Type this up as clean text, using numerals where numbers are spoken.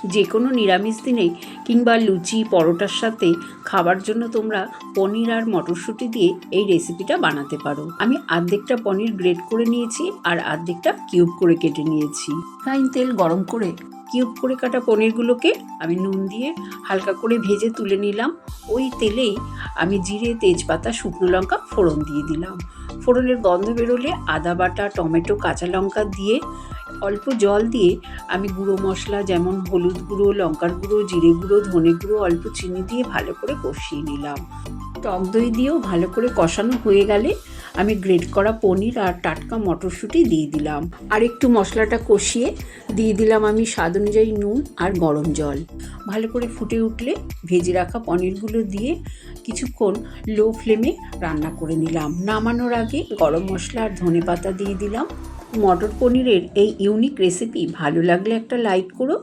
যে কোনো নিরামিষ দিনে কিংবা লুচি পরোটার সাথে খাবার জন্য তোমরা পনির আর মটরশুঁটি দিয়ে এই রেসিপিটা বানাতে পারো। আমি অর্ধেকটা পনির গ্রেট করে নিয়েছি আর অর্ধেকটা কিউব করে কেটে নিয়েছি। রিফাইন তেল গরম করে কিউব করে কাটা পনিরগুলোকে আমি নুন দিয়ে হালকা করে ভেজে তুলে নিলাম। ওই তেলেই আমি জিরে, তেজপাতা, শুকনো লঙ্কা ফোড়ন দিয়ে দিলাম। ফোড়নের গন্ধ বেরোলে আদা বাটা, টমেটো, কাঁচা লঙ্কা দিয়ে অল্প জল দিয়ে আমি গুঁড়ো মশলা যেমন হলুদ গুঁড়ো, লঙ্কার গুঁড়ো, জিরে গুঁড়ো, ধনে গুঁড়ো, অল্প চিনি দিয়ে ভালো করে কষিয়ে নিলাম। টক দই দিয়েও ভালো করে কষানো হয়ে গেলে আমি গ্রেট করা পনির আর টাটকা মটরশুঁটি দিয়ে দিলাম। আর একটু মশলাটা কষিয়ে দিয়ে দিলাম আমি স্বাদ অনুযায়ী নুন আর গরম জল। ভালো করে ফুটে উঠলে ভেজে রাখা পনিরগুলো দিয়ে কিছুক্ষণ লো ফ্লেমে রান্না করে নিলাম। নামানোর আগে গরম মশলা আর ধনে পাতা দিয়ে দিলাম। মটর পনিরের এই ইউনিক রেসিপি ভালো লাগলে একটা লাইক করো।